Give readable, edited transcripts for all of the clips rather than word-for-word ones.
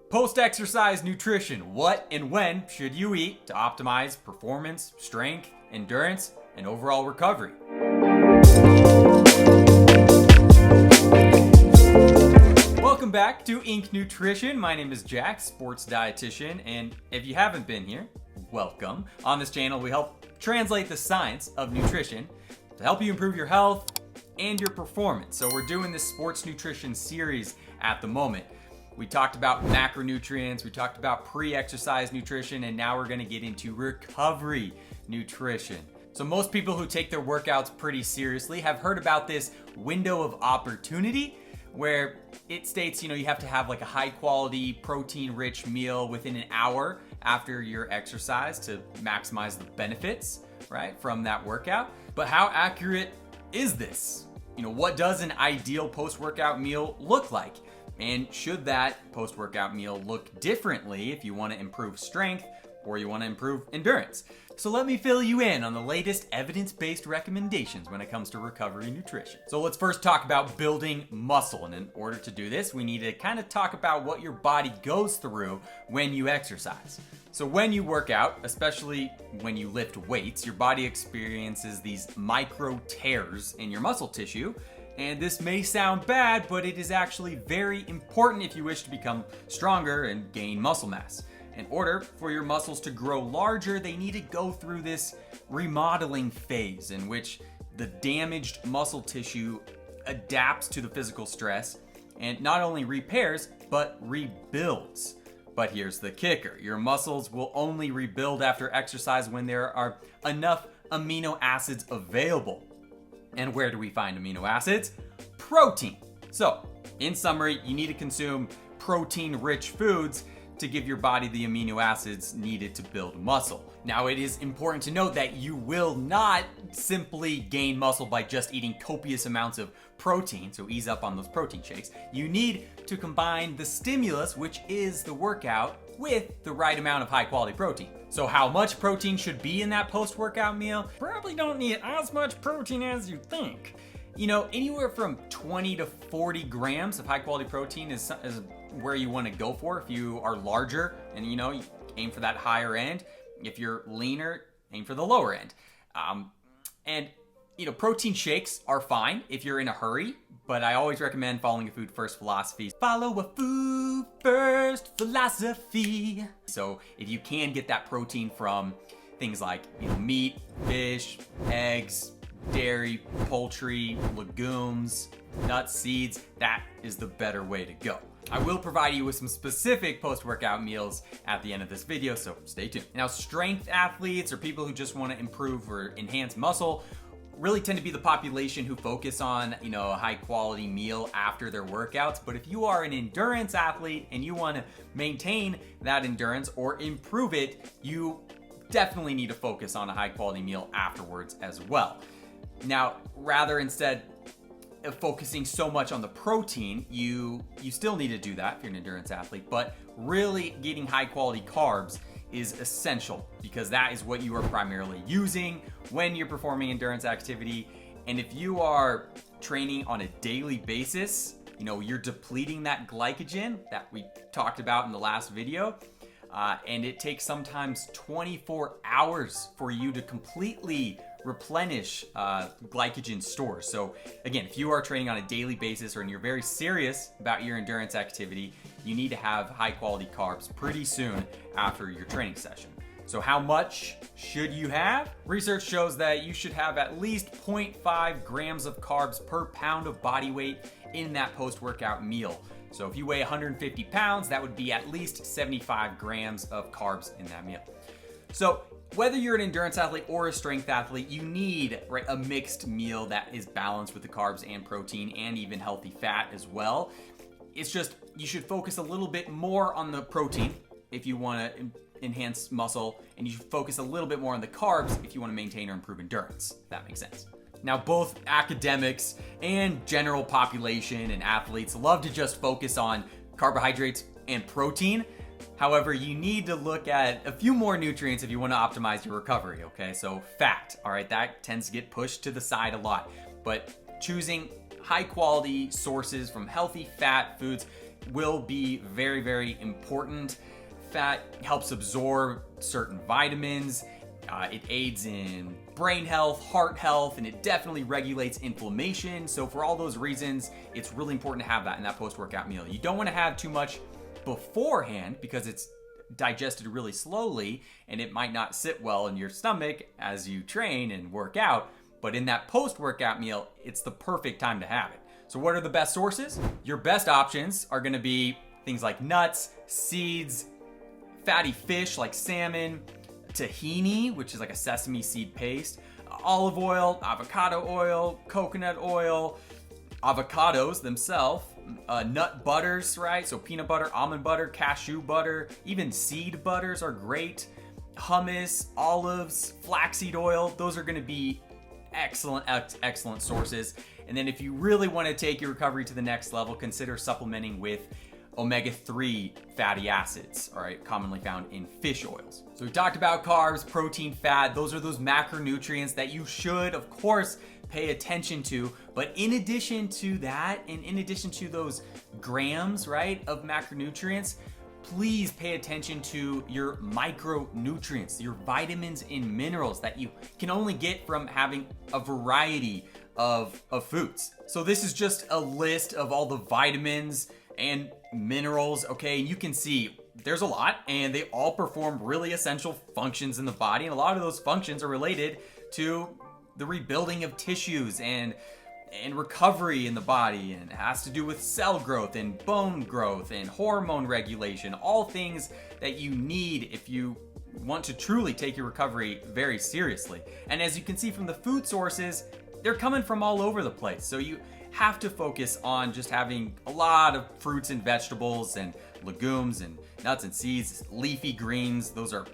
Post-exercise nutrition. What and when should you eat to optimize performance, strength, endurance, and overall recovery? Welcome back to Inc. Nutrition. My name is Jack, sports dietitian, and if you haven't been here, welcome. On this channel, we help translate the science of nutrition to help you improve your health and your performance. So we're doing this sports nutrition series at the moment. We talked about macronutrients, we talked about pre-exercise nutrition, and now we're gonna get into recovery nutrition. So most people who take their workouts pretty seriously have heard about this window of opportunity where it states, you have to have like a high quality protein rich meal within an hour after your exercise to maximize the benefits, right, from that workout. But how accurate is this? What does an ideal post-workout meal look like? And should that post-workout meal look differently if you want to improve strength or you want to improve endurance? So let me fill you in on the latest evidence-based recommendations when it comes to recovery nutrition. So let's first talk about building muscle. And in order to do this, we need to kind of talk about what your body goes through when you exercise. So when you work out, especially when you lift weights, your body experiences these micro tears in your muscle tissue. And this may sound bad, but it is actually very important if you wish to become stronger and gain muscle mass. In order for your muscles to grow larger, they need to go through this remodeling phase in which the damaged muscle tissue adapts to the physical stress and not only repairs, but rebuilds. But here's the kicker. Your muscles will only rebuild after exercise when there are enough amino acids available. And where do we find amino acids? Protein. So, in summary, you need to consume protein-rich foods to give your body the amino acids needed to build muscle. Now, it is important to note that you will not simply gain muscle by just eating copious amounts of protein, so ease up on those protein shakes. You need to combine the stimulus, which is the workout, with the right amount of high-quality protein. So how much protein should be in that post-workout meal? Probably don't need as much protein as you think. Anywhere from 20 to 40 grams of high-quality protein is where you want to go for if you are larger and, you aim for that higher end. If you're leaner, aim for the lower end. Protein shakes are fine if you're in a hurry, but I always recommend following a food first philosophy. Follow a food first philosophy. So if you can get that protein from things like, meat, fish, eggs, dairy, poultry, legumes, nuts, seeds, that is the better way to go. I will provide you with some specific post-workout meals at the end of this video, so stay tuned. Now, strength athletes or people who just want to improve or enhance muscle really tend to be the population who focus on, a high quality meal after their workouts. But if you are an endurance athlete and you want to maintain that endurance or improve it, you definitely need to focus on a high quality meal afterwards as well. Now, rather instead of focusing so much on the protein, you still need to do that if you're an endurance athlete, but really getting high quality carbs is essential because that is what you are primarily using when you're performing endurance activity. And if you are training on a daily basis, you're depleting that glycogen that we talked about in the last video. And it takes sometimes 24 hours for you to completely replenish glycogen stores. So again, if you are training on a daily basis or you're very serious about your endurance activity, you need to have high quality carbs pretty soon after your training session. So how much should you have? Research shows that you should have at least 0.5 grams of carbs per pound of body weight in that post-workout meal. So if you weigh 150 pounds, that would be at least 75 grams of carbs in that meal. So whether you're an endurance athlete or a strength athlete, you need a mixed meal that is balanced with the carbs and protein and even healthy fat as well. It's just, you should focus a little bit more on the protein if you want to enhance muscle, and you should focus a little bit more on the carbs if you want to maintain or improve endurance, if that makes sense. Now, both academics and general population and athletes love to just focus on carbohydrates and protein. However, you need to look at a few more nutrients if you want to optimize your recovery, okay? So fat, all right, that tends to get pushed to the side a lot. But choosing high quality sources from healthy fat foods will be very, very important. Fat helps absorb certain vitamins. It aids in brain health, heart health, and it definitely regulates inflammation. So for all those reasons, it's really important to have that in that post-workout meal. You don't want to have too much beforehand because it's digested really slowly and it might not sit well in your stomach as you train and work out. But in that post-workout meal, it's the perfect time to have it. So what are the best sources? Your best options are going to be things like nuts, seeds, fatty fish like salmon, tahini, which is like a sesame seed paste, olive oil, avocado oil, coconut oil, avocados themselves, nut butters, right? So peanut butter, almond butter, cashew butter, even seed butters are great. Hummus, olives, flaxseed oil, those are going to be excellent sources. And then if you really want to take your recovery to the next level, consider supplementing with omega-3 fatty acids, all right, commonly found in fish oils. So we talked about carbs, protein, fat. Those are those macronutrients that you should, of course, pay attention to. But in addition to that, and in addition to those grams, right, of macronutrients, please pay attention to your micronutrients, your vitamins and minerals that you can only get from having a variety of foods. So this is just a list of all the vitamins and minerals, okay? And you can see there's a lot and they all perform really essential functions in the body. And a lot of those functions are related to the rebuilding of tissues and recovery in the body, and it has to do with cell growth and bone growth and hormone regulation, all things that you need if you want to truly take your recovery very seriously. And as you can see from the food sources, they're coming from all over the place. So you have to focus on just having a lot of fruits and vegetables and legumes and nuts and seeds, leafy greens. Those are,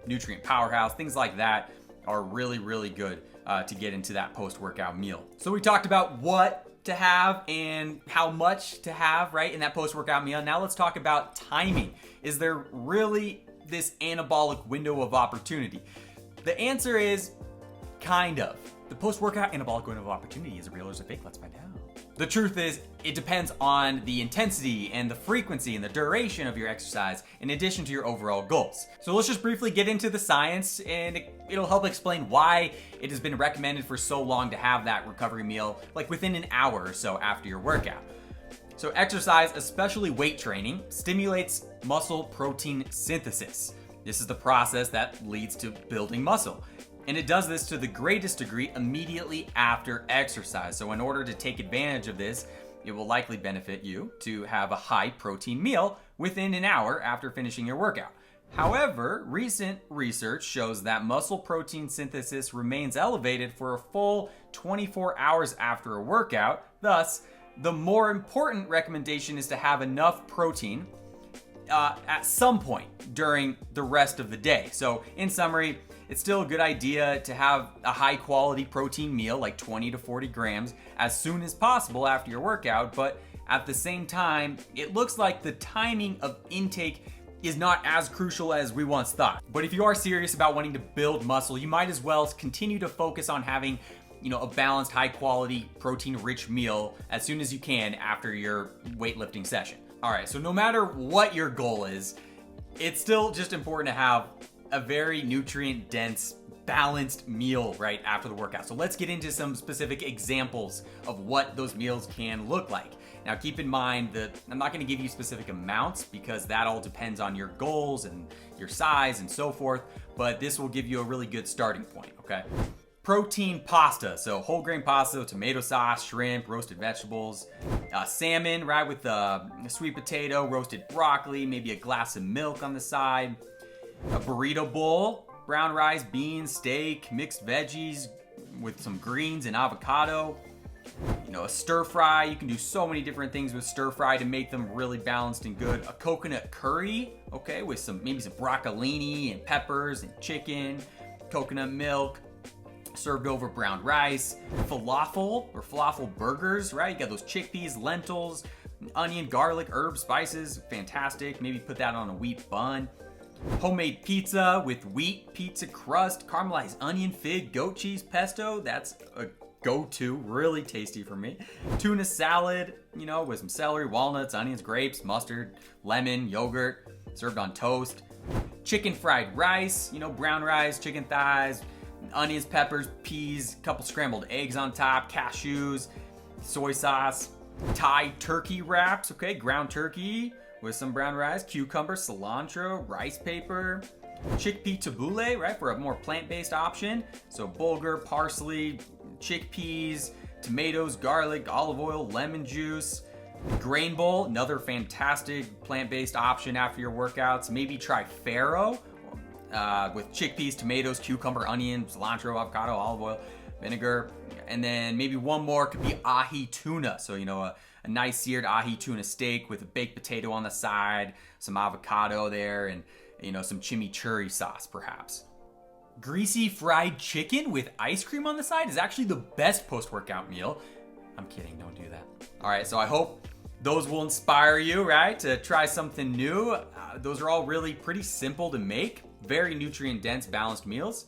nutrient powerhouse. Things like that are really, really good to get into that post-workout meal. So we talked about what to have and how much to have, right, in that post-workout meal. Now let's talk about timing. Is there really this anabolic window of opportunity? The answer is kind of. The post-workout anabolic window of opportunity, is it real or is it fake? Let's find out. The truth is, it depends on the intensity and the frequency and the duration of your exercise in addition to your overall goals. So let's just briefly get into the science, and it'll help explain why it has been recommended for so long to have that recovery meal like within an hour or so after your workout. So exercise, especially weight training, stimulates muscle protein synthesis. This is the process that leads to building muscle. And it does this to the greatest degree immediately after exercise. So in order to take advantage of this, it will likely benefit you to have a high protein meal within an hour after finishing your workout. However, recent research shows that muscle protein synthesis remains elevated for a full 24 hours after a workout. Thus, the more important recommendation is to have enough protein at some point during the rest of the day. So in summary, it's still a good idea to have a high quality protein meal, like 20 to 40 grams, as soon as possible after your workout. But at the same time, it looks like the timing of intake is not as crucial as we once thought. But if you are serious about wanting to build muscle, you might as well continue to focus on having a balanced, high quality, protein rich meal as soon as you can after your weightlifting session. All right, so no matter what your goal is, it's still just important to have a very nutrient dense, balanced meal right after the workout. So let's get into some specific examples of what those meals can look like. Now keep in mind that I'm not going to give you specific amounts because that all depends on your goals and your size and so forth, but this will give you a really good starting point, okay? Protein pasta, so whole grain pasta, tomato sauce, shrimp, roasted vegetables, salmon, right, with sweet potato, roasted broccoli, maybe a glass of milk on the side, a burrito bowl, brown rice, beans, steak, mixed veggies with some greens and avocado, a stir fry. You can do so many different things with stir fry to make them really balanced and good. A coconut curry, okay, with maybe some broccolini and peppers and chicken, coconut milk, served over brown rice, falafel or falafel burgers, right? You got those chickpeas, lentils, onion, garlic, herbs, spices, fantastic. Maybe put that on a wheat bun. Homemade pizza with wheat pizza crust, caramelized onion, fig, goat cheese, pesto. That's a go-to, really tasty for me. Tuna salad, you know, with some celery, walnuts, onions, grapes, mustard, lemon, yogurt, served on toast. Chicken fried rice, you know, brown rice, chicken thighs, onions, peppers, peas, couple scrambled eggs on top, cashews, soy sauce. Thai turkey wraps, okay, ground turkey with some brown rice, cucumber, cilantro, rice paper. Chickpea tabbouleh, right, for a more plant-based option. So bulgur, parsley, chickpeas, tomatoes, garlic, olive oil, lemon juice. Grain bowl, another fantastic plant-based option after your workouts. Maybe try farro with chickpeas, tomatoes, cucumber, onion, cilantro, avocado, olive oil, vinegar. And then maybe one more could be ahi tuna. So, you know, a nice seared ahi tuna steak with a baked potato on the side, some avocado there, and, you know, some chimichurri sauce perhaps. Greasy fried chicken with ice cream on the side is actually the best post-workout meal. I'm kidding, don't do that. All right, so I hope those will inspire you, right, to try something new. Those are all really pretty simple to make, very nutrient-dense, balanced meals.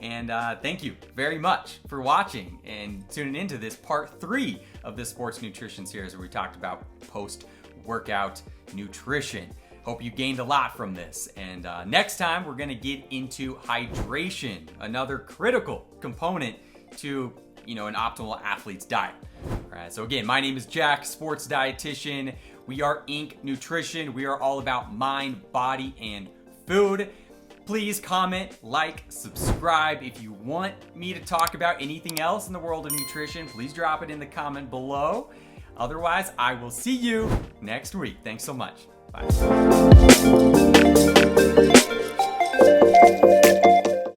And thank you very much for watching and tuning into this part 3 of the sports nutrition series where we talked about post-workout nutrition. Hope you gained a lot from this. And next time we're gonna get into hydration, another critical component to, you know, an optimal athlete's diet. All right, so again, my name is Jack, sports dietitian. We are Inc. Nutrition. We are all about mind, body, and food. Please comment, like, subscribe. If you want me to talk about anything else in the world of nutrition, please drop it in the comment below. Otherwise, I will see you next week. Thanks so much. Bye.